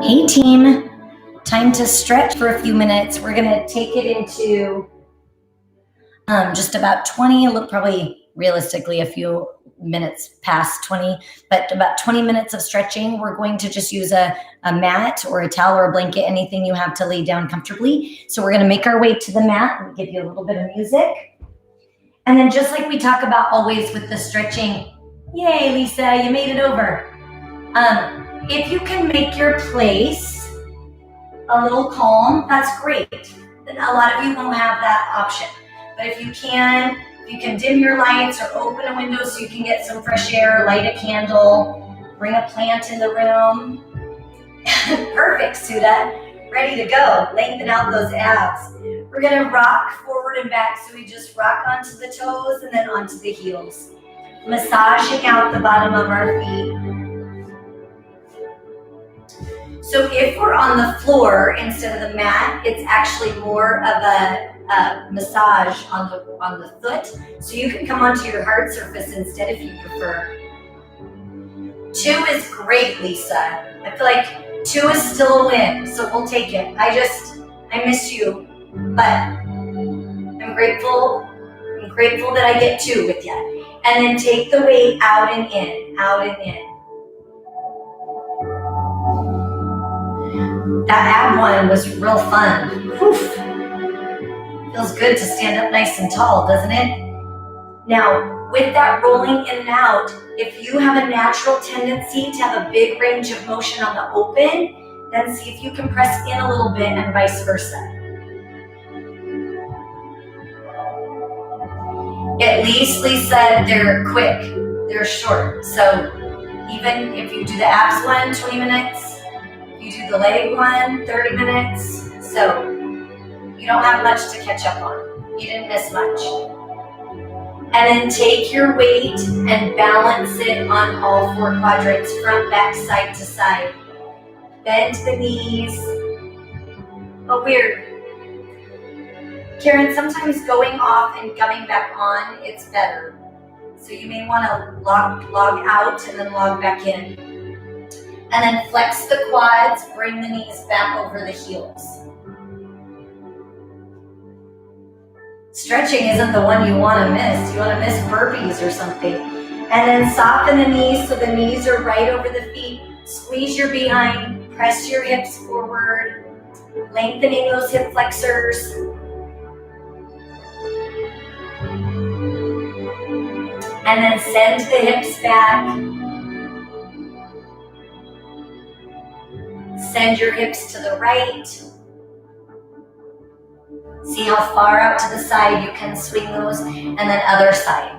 Hey team, time to stretch for a few minutes. We're gonna take it into just about 20, probably realistically a few minutes past 20, but about 20 minutes of stretching. We're going to just use a mat or a towel or a blanket, anything you have to lay down comfortably. So we're gonna make our way to the mat and give you a little bit of music. And then just like we talk about always with the stretching, yay, Lisa, you made it over. If you can make your place a little calm, that's great. Then a lot of you won't have that option. But if you can dim your lights or open a window so you can get some fresh air, light a candle, bring a plant in the room. Perfect, Suda. Ready to go. Lengthen out those abs. We're gonna rock forward and back. So we just rock onto the toes and then onto the heels. Massaging out the bottom of our feet. So if we're on the floor instead of the mat, it's actually more of a massage on the foot. So you can come onto your hard surface instead if you prefer. 2 is great, Lisa. I feel like 2 is still a win, so we'll take it. I miss you, but I'm grateful that I get 2 with you. And then take the weight out and in, out and in. That ab one was real fun. Whew. Feels good to stand up nice and tall, doesn't it? Now, with that rolling in and out, if you have a natural tendency to have a big range of motion on the open, then see if you can press in a little bit and vice versa. At least, Lisa, they're quick, they're short. So even if you do the abs one, 20 minutes, you do the leg one, 30 minutes, so you don't have much to catch up on. You didn't miss much. And then take your weight and balance it on all 4 quadrants, front, back, side to side. Bend the knees. Oh, weird. Karen, sometimes going off and coming back on, it's better. So you may want to log out and then log back in. And then flex the quads, bring the knees back over the heels. Stretching isn't the one you want to miss. You want to miss burpees or something. And then soften the knees so the knees are right over the feet. Squeeze your behind, press your hips forward, lengthening those hip flexors. And then send the hips back. Send your hips to the right. See how far out to the side you can swing those, and then other side.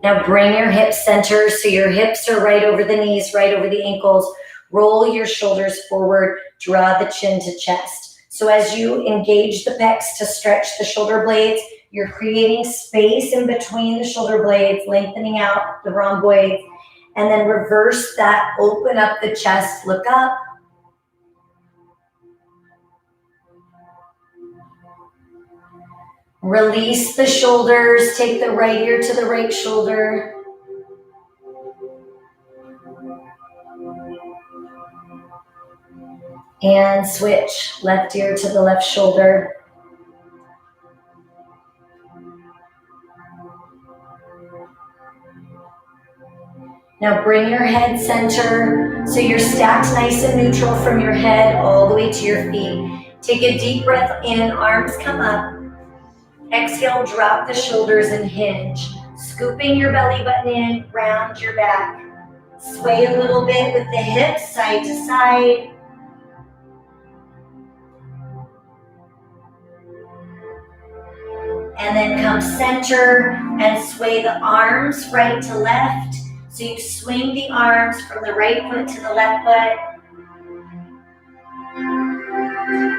Now bring your hips center so your hips are right over the knees, right over the ankles. Roll your shoulders forward, draw the chin to chest. So as you engage the pecs to stretch the shoulder blades, you're creating space in between the shoulder blades, lengthening out the rhomboids, and then reverse that, open up the chest, look up. Release the shoulders, take the right ear to the right shoulder. And switch, left ear to the left shoulder. Now bring your head center so you're stacked nice and neutral from your head all the way to your feet. Take a deep breath in, arms come up. Exhale, drop the shoulders and hinge. Scooping your belly button in, round your back. Sway a little bit with the hips side to side. And then come center and sway the arms right to left. So you swing the arms from the right foot to the left foot.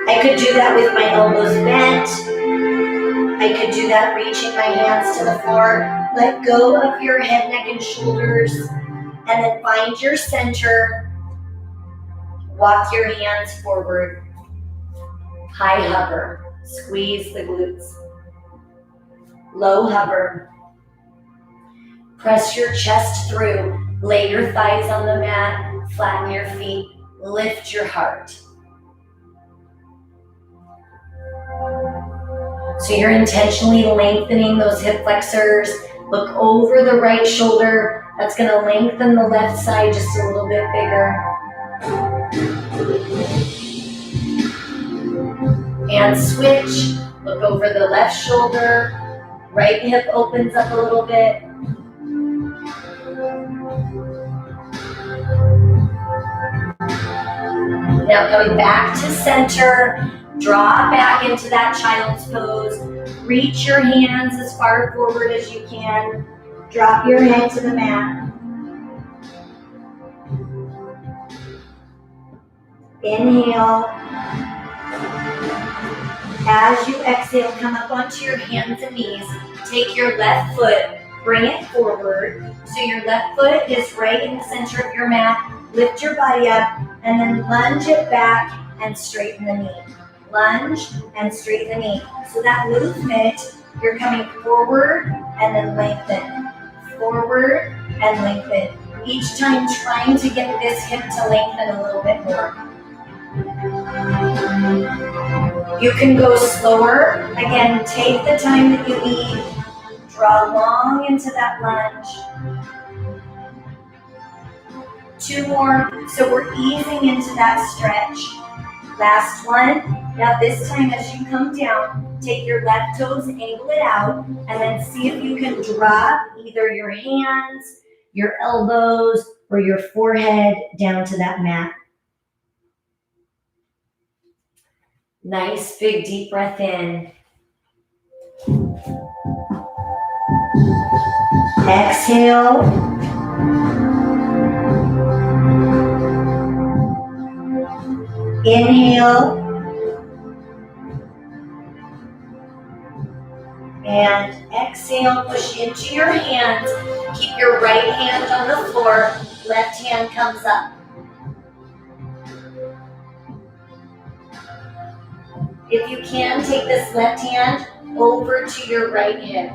I could do that with my elbows bent. I could do that reaching my hands to the floor. Let go of your head, neck, and shoulders. And then find your center. Walk your hands forward. High hover. Squeeze the glutes. Low hover. Press your chest through. Lay your thighs on the mat. Flatten your feet. Lift your heart. So you're intentionally lengthening those hip flexors. Look over the right shoulder. That's going to lengthen the left side just a little bit bigger. And switch. Look over the left shoulder. Right hip opens up a little bit. Now coming back to center. Draw back into that child's pose. Reach your hands as far forward as you can. Drop your head to the mat. Inhale. As you exhale, come up onto your hands and knees. Take your left foot, bring it forward. So your left foot is right in the center of your mat. Lift your body up and then lunge it back and straighten the knee. Lunge and straighten the knee. So that movement, you're coming forward and then lengthen. Forward and lengthen. Each time trying to get this hip to lengthen a little bit more. You can go slower. Again, take the time that you need. Draw long into that lunge. 2 more. So we're easing into that stretch. Last one. Now this time as you come down, take your left toes, angle it out, and then see if you can drop either your hands, your elbows, or your forehead down to that mat. Nice big deep breath in. Exhale. Inhale. And exhale, push into your hands. Keep your right hand on the floor. Left hand comes up. If you can, take this left hand over to your right hip.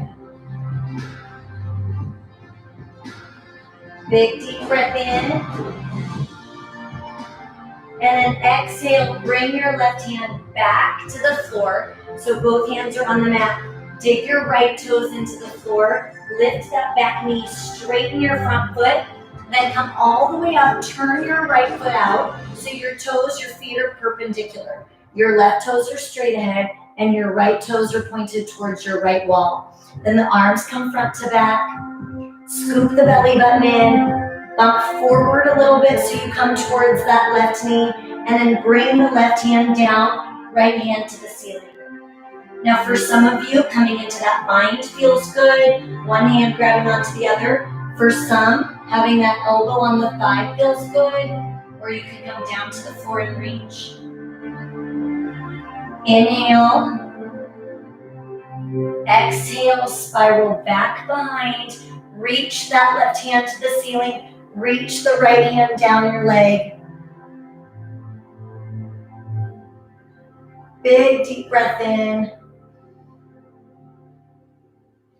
Big deep breath in. And then exhale, bring your left hand back to the floor. So both hands are on the mat. Dig your right toes into the floor. Lift that back knee, straighten your front foot. Then come all the way up, turn your right foot out. So your toes, your feet are perpendicular. Your left toes are straight ahead and your right toes are pointed towards your right wall. Then the arms come front to back. Scoop the belly button in. Bump forward a little bit so you come towards that left knee. And then bring the left hand down, right hand to the ceiling. Now for some of you, coming into that bind feels good. One hand grabbing onto the other. For some, having that elbow on the thigh feels good. Or you can come down to the floor and reach. Inhale. Exhale, spiral back behind. Reach that left hand to the ceiling. Reach the right hand down your leg. Big deep breath in.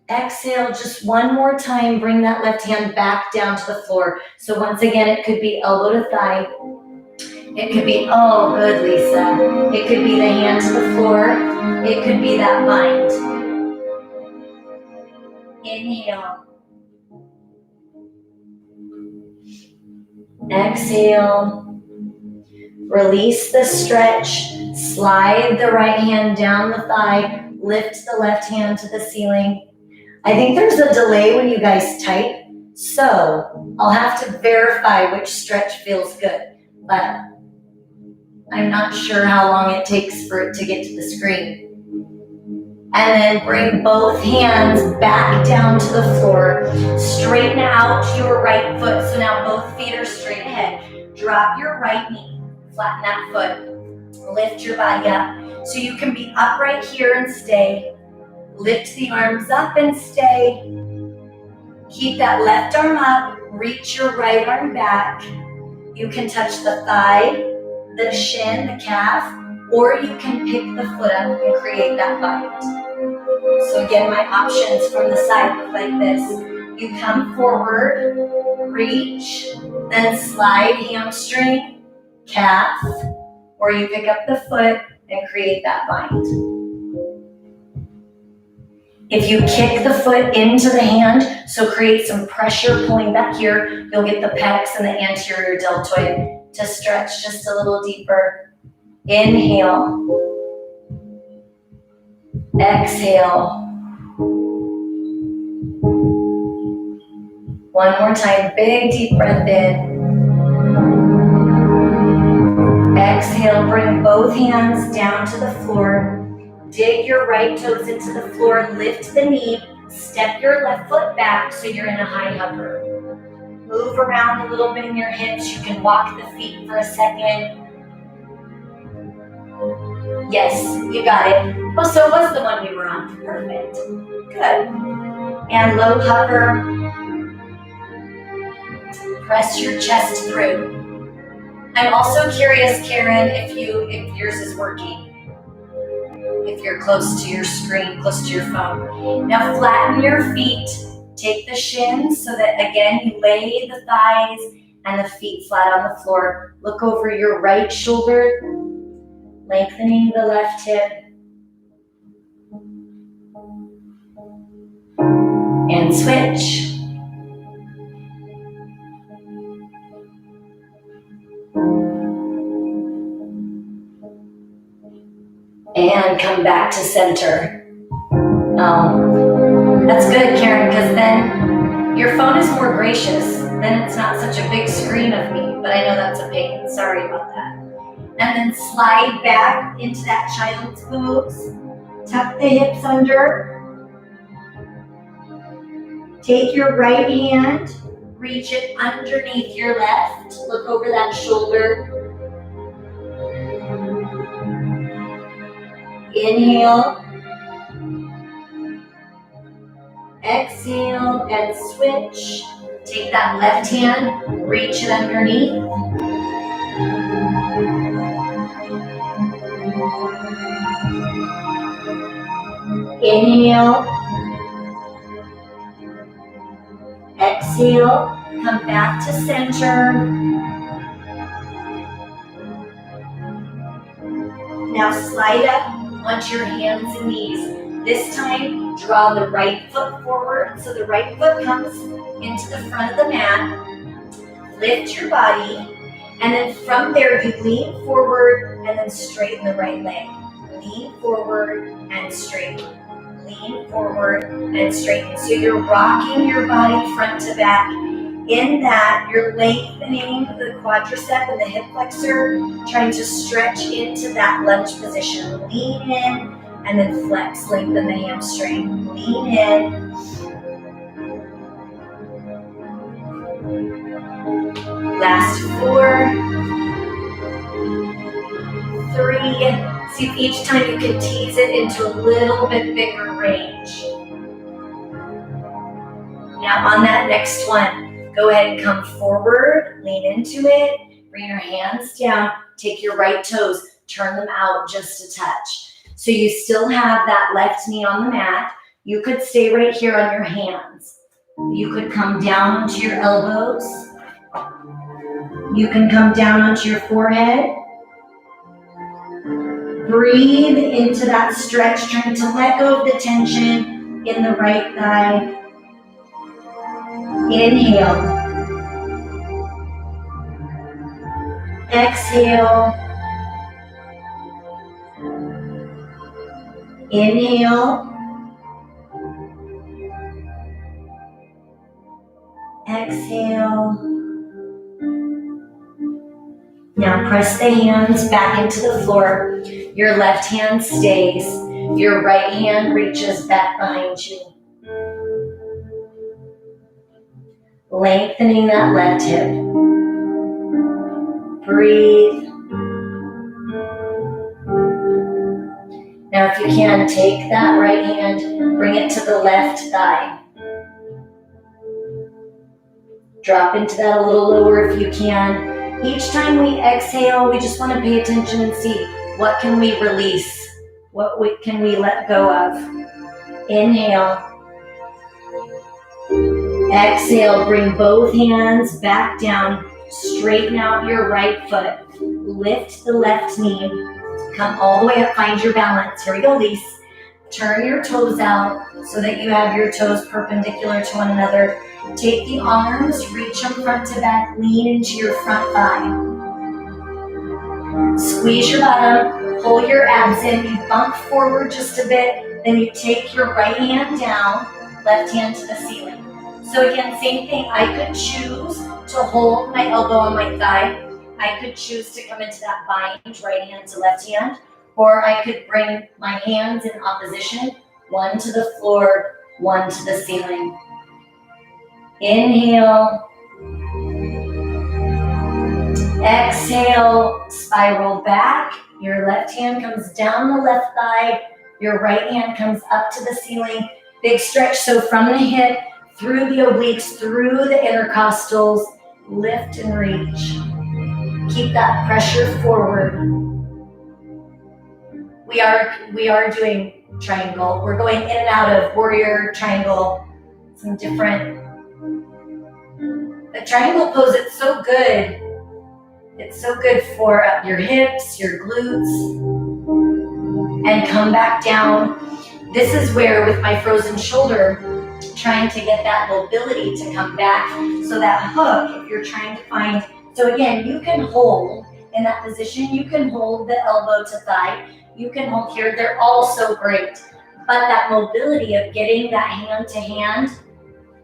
Exhale just one more time. Bring that left hand back down to the floor. So once again, it could be elbow to thigh. It could be, oh, good, Lisa. It could be the hand to the floor. It could be that bind. Inhale. Exhale. Release the stretch. Slide the right hand down the thigh. Lift the left hand to the ceiling. I think there's a delay when you guys type, so I'll have to verify which stretch feels good, but I'm not sure how long it takes for it to get to the screen. And then bring both hands back down to the floor. Straighten out your right foot, so now both feet are straight ahead. Drop your right knee, flatten that foot. Lift your body up, so you can be upright here and stay. Lift the arms up and stay. Keep that left arm up. Reach your right arm back. You can touch the thigh, the shin, the calf, or you can pick the foot up and create that bind. So again, my options from the side look like this. you come forward, reach, then slide hamstring, calf, or you pick up the foot and create that bind. If you kick the foot into the hand, so create some pressure pulling back here, you'll get the pecs and the anterior deltoid to stretch just a little deeper. Inhale. Exhale. One more time, big deep breath in. Exhale, bring both hands down to the floor. Dig your right toes into the floor, lift the knee, step your left foot back so you're in a high hover. Move around a little bit in your hips. You can walk the feet for a second. Yes, you got it. Oh, so it was the one we were on. Perfect. Good. And low hover. Press your chest through. I'm also curious, Karen, if yours is working. If you're close to your screen, close to your phone. Now flatten your feet. Take the shins so that, again, you lay the thighs and the feet flat on the floor. Look over your right shoulder, lengthening the left hip. And switch. And come back to center. That's good, Karen, because then your phone is more gracious. Then it's not such a big screen of me, but I know that's a pain. Sorry about that. And then slide back into that child's pose. Tuck the hips under. Take your right hand, reach it underneath your left. Look over that shoulder. Inhale. Exhale and switch. Take that left hand, reach it underneath. Inhale. Exhale, come back to center. Now slide up onto your hands and knees. This time, draw the right foot forward, so the right foot comes into the front of the mat. Lift your body, and then from there, you lean forward and then straighten the right leg. Lean forward and straighten. Lean forward and straighten. So you're rocking your body front to back. In that, you're lengthening the quadricep and the hip flexor, trying to stretch into that lunge position. Lean in and then flex, lengthen the hamstring. Lean in. Last 4, 3. See if each time you can tease it into a little bit bigger range. Now on that next one, go ahead and come forward, lean into it, bring your hands down, take your right toes, turn them out just a touch. So you still have that left knee on the mat. You could stay right here on your hands. You could come down onto your elbows. You can come down onto your forehead. Breathe into that stretch, trying to let go of the tension in the right thigh. Inhale. Exhale. Inhale. Exhale. Now press the hands back into the floor. Your left hand stays. Your right hand reaches back behind you. Lengthening that left hip. Breathe. Now if you can, take that right hand, bring it to the left thigh. Drop into that a little lower if you can. Each time we exhale, we just want to pay attention and see what can we release, can we let go of. Inhale. Exhale, bring both hands back down. Straighten out your right foot. Lift the left knee. Come all the way up, find your balance. Here we go, Lise. Turn your toes out so that you have your toes perpendicular to one another. Take the arms, reach them front to back, lean into your front thigh. Squeeze your bottom, pull your abs in, you bump forward just a bit, then you take your right hand down, left hand to the ceiling. So again, same thing, I could choose to hold my elbow on my thigh. I could choose to come into that bind, right hand to left hand, or I could bring my hands in opposition, one to the floor, one to the ceiling. Inhale. Exhale, spiral back. Your left hand comes down the left thigh. Your right hand comes up to the ceiling. Big stretch, so from the hip, through the obliques, through the intercostals, lift and reach. Keep that pressure forward. We are doing triangle. We're going in and out of warrior, triangle, some different. The triangle pose, it's so good. It's so good for your hips, your glutes. And come back down. This is where, with my frozen shoulder, trying to get that mobility to come back. So that hook, if you're trying to find, so again, you can hold in that position. You can hold the elbow to thigh. You can hold here. They're all so great. But that mobility of getting that hand to hand,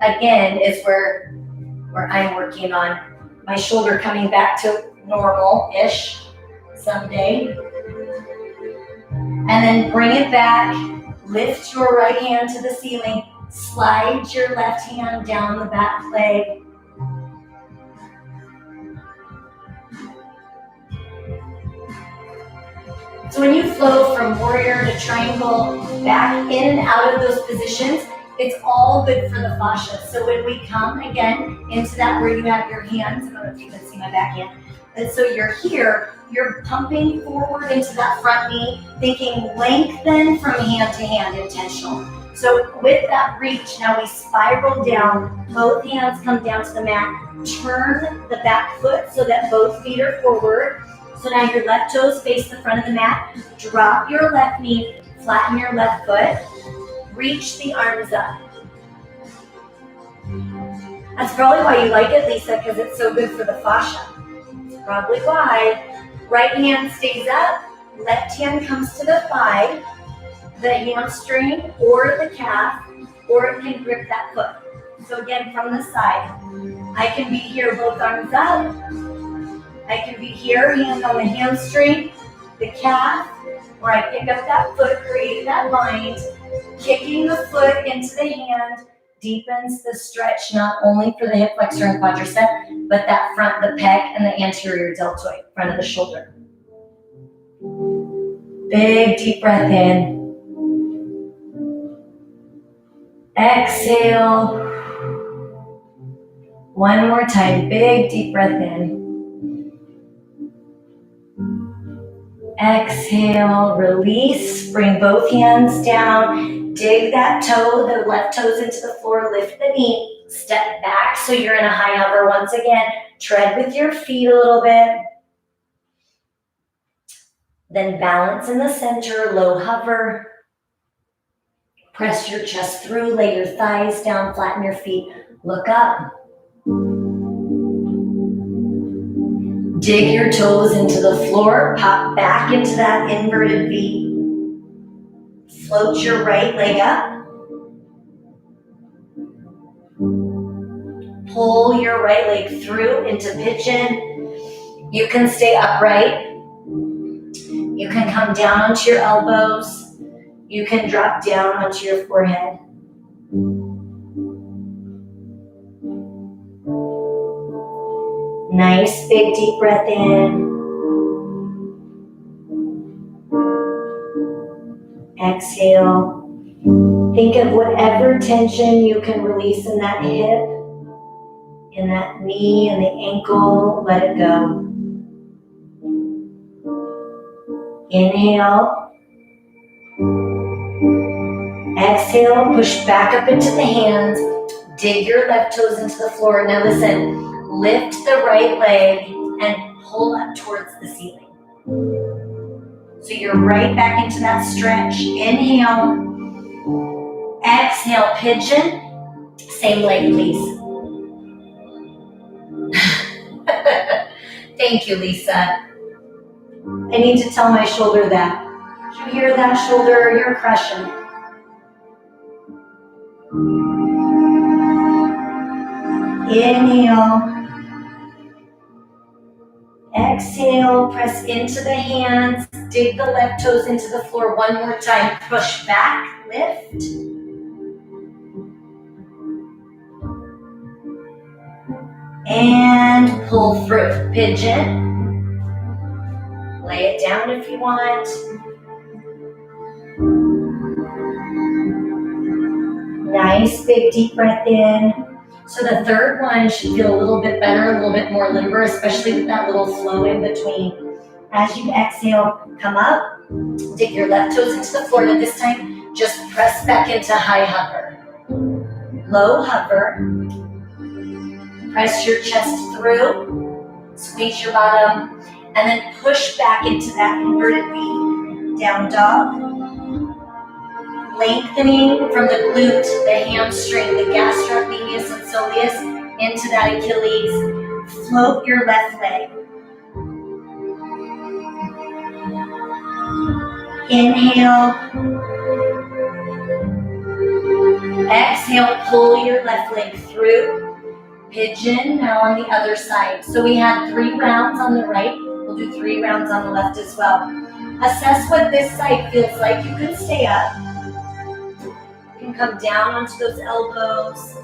again, is where I'm working on my shoulder coming back to normal-ish someday. And then bring it back. Lift your right hand to the ceiling. Slide your left hand down the back leg. So when you flow from warrior to triangle, back in and out of those positions, it's all good for the fascia. So when we come again into that where you have your hands, I don't know if you can see my back hand, and so you're here, you're pumping forward into that front knee, thinking lengthen from hand to hand, intentional. So with that reach, now we spiral down, both hands come down to the mat, turn the back foot so that both feet are forward. So now your left toes face the front of the mat, drop your left knee, flatten your left foot, reach the arms up. That's probably why you like it, Lisa, because it's so good for the fascia. That's probably why. Right hand stays up, left hand comes to the thigh, the hamstring or the calf, or it can grip that foot. So again, from the side, I can be here, both arms up. I can be here, hand on the hamstring, the calf, or I pick up that foot, create that bind. Kicking the foot into the hand deepens the stretch, not only for the hip flexor and quadricep, but that front, the pec, and the anterior deltoid, front of the shoulder. Big deep breath in. Exhale. One more time, big deep breath in. Exhale, release, bring both hands down, dig that toe, the left toes into the floor, lift the knee, step back so you're in a high hover once again, tread with your feet a little bit. Then balance in the center, low hover. Press your chest through, lay your thighs down, flatten your feet, look up. Dig your toes into the floor, pop back into that inverted V. Float your right leg up. Pull your right leg through into pigeon. You can stay upright. You can come down onto your elbows. You can drop down onto your forehead. Nice big deep breath in. Exhale. Think of whatever tension you can release in that hip, in that knee, and the ankle. Let it go. Inhale. Exhale, push back up into the hands. dig your left toes into the floor. Now listen, lift the right leg and pull up towards the ceiling. So you're right back into that stretch. Inhale. Exhale, pigeon. Same leg, please. Thank you, Lisa. I need to tell my shoulder that. Did you hear that, shoulder? You're crushing. Inhale. Exhale, press into the hands. Dig the left toes into the floor one more time. Push back, lift. And pull through. Pigeon. Lay it down if you want. Nice, big, deep breath in. So the third one should feel a little bit better, a little bit more limber, especially with that little flow in between. As you exhale, come up, dig your left toes into the floor, and this time, just press back into high hover. Low hover. Press your chest through, squeeze your bottom, and then push back into that inverted V. Down dog. Lengthening from the glute, the hamstring, the gastrocnemius and soleus into that Achilles. Float your left leg. Inhale. Exhale, pull your left leg through. Pigeon, now on the other side. So we had 3 rounds on the right. We'll do 3 rounds on the left as well. Assess what this side feels like. You can stay up. You can come down onto those elbows.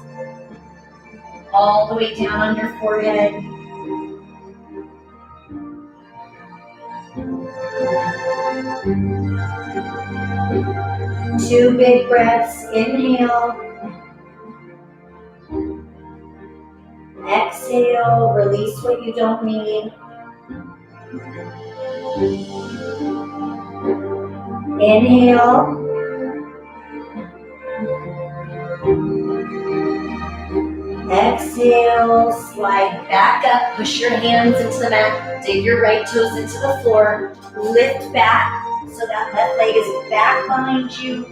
All the way down on your forehead. Two big breaths. Inhale. Exhale. Release what you don't need. Inhale. Exhale, slide back up, push your hands into the mat, dig your right toes into the floor, lift back so that left leg is back behind you.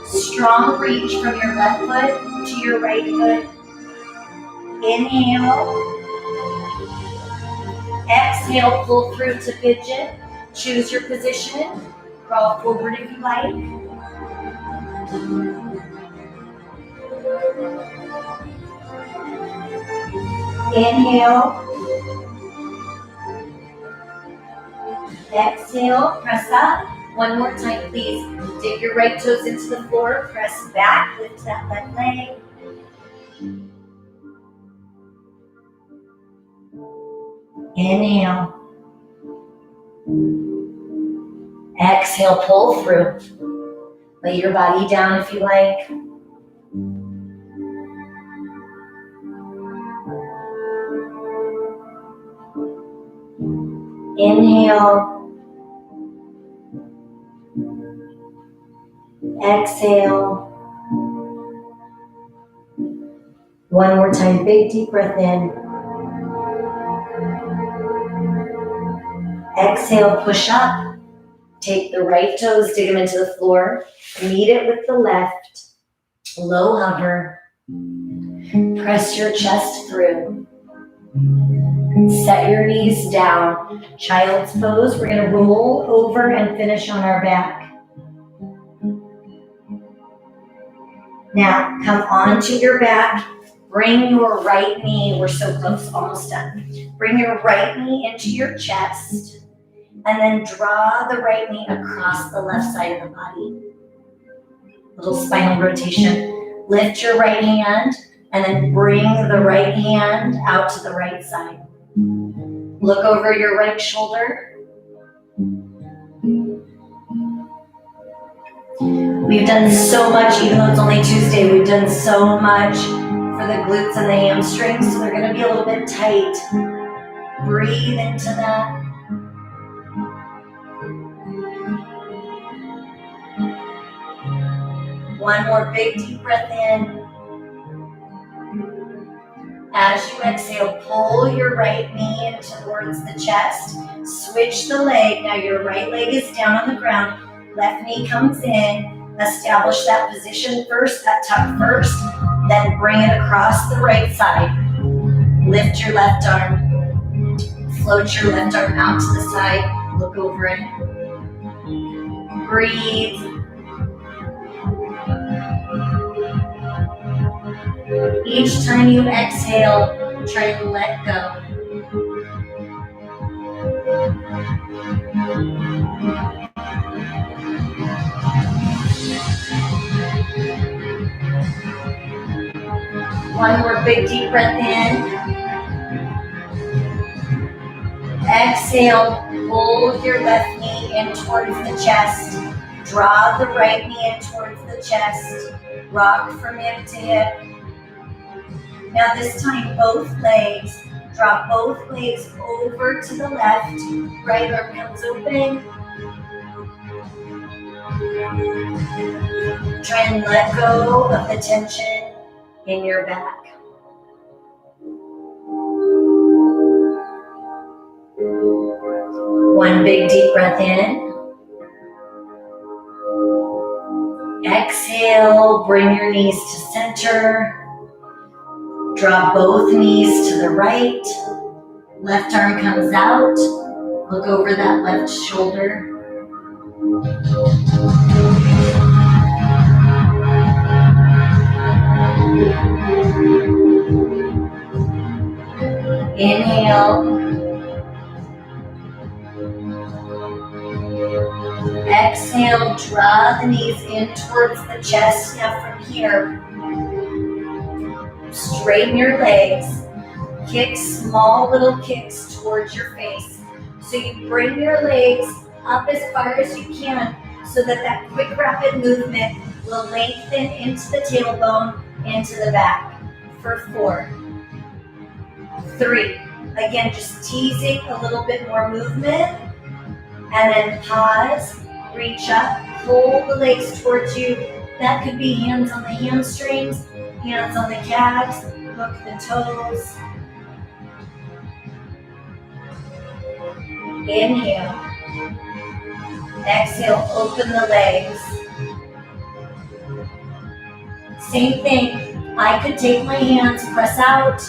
Strong reach from your left foot to your right foot. Inhale. Exhale, pull through to pigeon. Choose your position. Crawl forward if you like. Inhale. Exhale, press up. One more time, please. Dig your right toes into the floor. Press back, lift that left leg. Inhale. Exhale, pull through. Lay your body down if you like. Inhale. Exhale. One more time, big deep breath in. Exhale, push up. Take the right toes, dig them into the floor. Meet it with the left. Low hover. Press your chest through. Set your knees down. Child's pose. We're going to roll over and finish on our back. Now, come onto your back. Bring your right knee. We're so close, almost done. Bring your right knee into your chest. And then draw the right knee across the left side of the body. Little spinal rotation. Lift your right hand and then bring the right hand out to the right side. Look over your right shoulder. We've done so much, even though it's only Tuesday, we've done so much for the glutes and the hamstrings, so they're going to be a little bit tight. Breathe into that. One more big deep breath in. As you exhale, pull your right knee in towards the chest. Switch the leg. Now your right leg is down on the ground. Left knee comes in. Establish that position first, that tuck first. Then bring it across the right side. Lift your left arm. Float your left arm out to the side. Look over it. Breathe. Each time you exhale, try to let go. One more big deep breath in. Exhale, pull your left knee in towards the chest. Draw the right knee in towards the chest. Rock from hip to hip. Now this time, both legs. Drop both legs over to the left. Right arm comes open. Try and let go of the tension in your back. One big deep breath in. Exhale, bring your knees to center. Draw both knees to the right. Left arm comes out. Look over that left shoulder. Inhale. Exhale, draw the knees in towards the chest. Now from here, straighten your legs. Kick small little kicks towards your face. So you bring your legs up as far as you can so that that quick rapid movement will lengthen into the tailbone, into the back. For 4, 3. Again, just teasing a little bit more movement. And then pause, reach up, pull the legs towards you. That could be hands on the hamstrings, hands on the calves, hook the toes. Inhale. Exhale, open the legs. Same thing. I could take my hands, press out.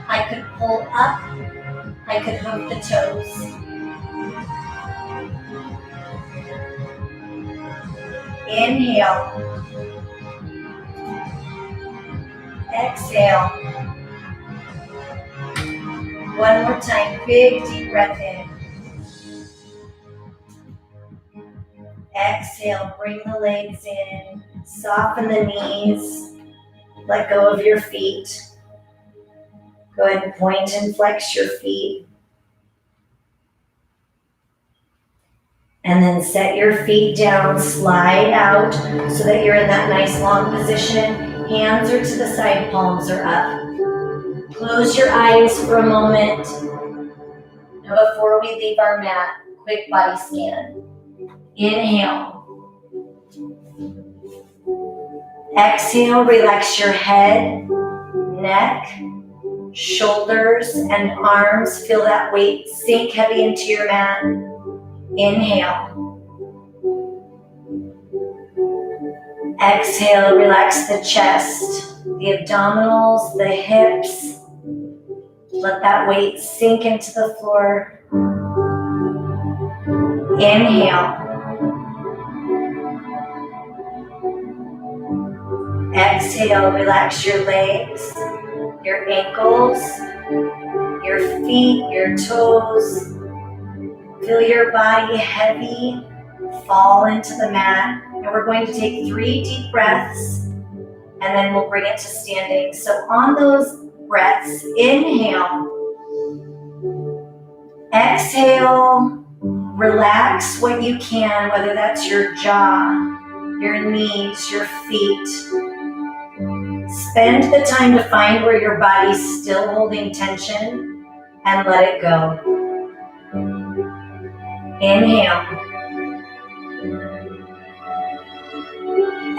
I could pull up. I could hook the toes. Inhale. Exhale. One more time, big deep breath in. Exhale, bring the legs in, soften the knees, let go of your feet. Go ahead and point and flex your feet. And then set your feet down, slide out so that you're in that nice long position. Hands are to the side, palms are up. Close your eyes for a moment. Now before we leave our mat, quick body scan. Inhale. Exhale, relax your head, neck, shoulders, and arms. Feel that weight sink heavy into your mat. Inhale. Exhale, relax the chest, the abdominals, the hips. Let that weight sink into the floor. Inhale. Exhale, relax your legs, your ankles, your feet, your toes. Feel your body heavy fall into the mat. And we're going to take 3 deep breaths, and then we'll bring it to standing. So on those breaths, inhale. Exhale, relax what you can, whether that's your jaw, your knees, your feet. Spend the time to find where your body's still holding tension and let it go. Inhale.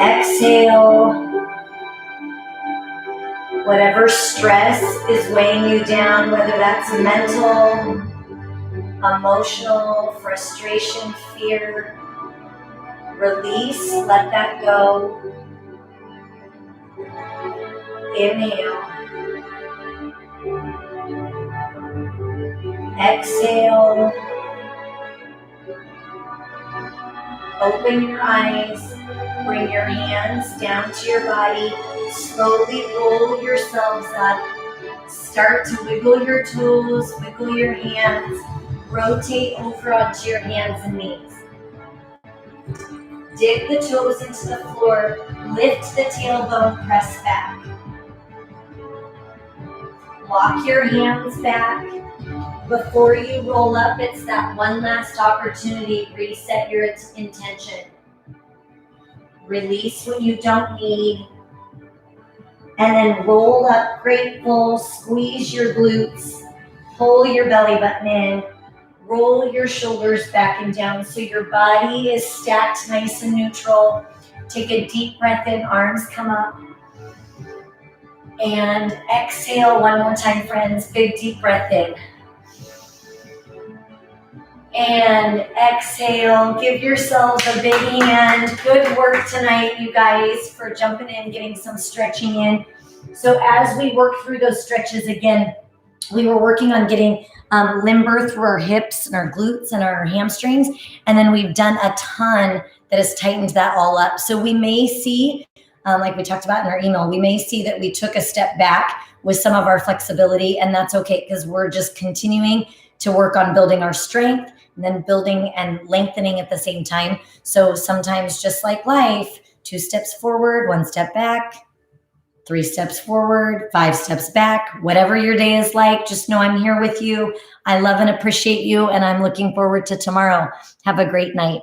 Exhale. Whatever stress is weighing you down, whether that's mental, emotional, frustration, fear, release, let that go. Inhale. Exhale. Open your eyes. Bring your hands down to your body. Slowly roll yourselves up. Start to wiggle your toes, wiggle your hands. Rotate over onto your hands and knees. Dig the toes into the floor. Lift the tailbone, press back. Walk your hands back. Before you roll up, it's that one last opportunity. Reset your intention. Release what you don't need. And then roll up, grateful. Squeeze your glutes. Pull your belly button in. Roll your shoulders back and down so your body is stacked nice and neutral. Take a deep breath in. Arms come up. And exhale one more time, friends. Big deep breath in. And exhale. Give yourselves a big hand. Good work tonight, you guys, for jumping in, getting some stretching in. So as we work through those stretches again, we were working on getting limber through our hips and our glutes and our hamstrings. And then we've done a ton that has tightened that all up. So we may see, like we talked about in our email, we may see that we took a step back with some of our flexibility, and that's okay because we're just continuing to work on building our strength and then building and lengthening at the same time. So sometimes, just like life, 2 steps forward, 1 step back, 3 steps forward, 5 steps back, whatever your day is like, just know I'm here with you. I love and appreciate you, and I'm looking forward to tomorrow. Have a great night.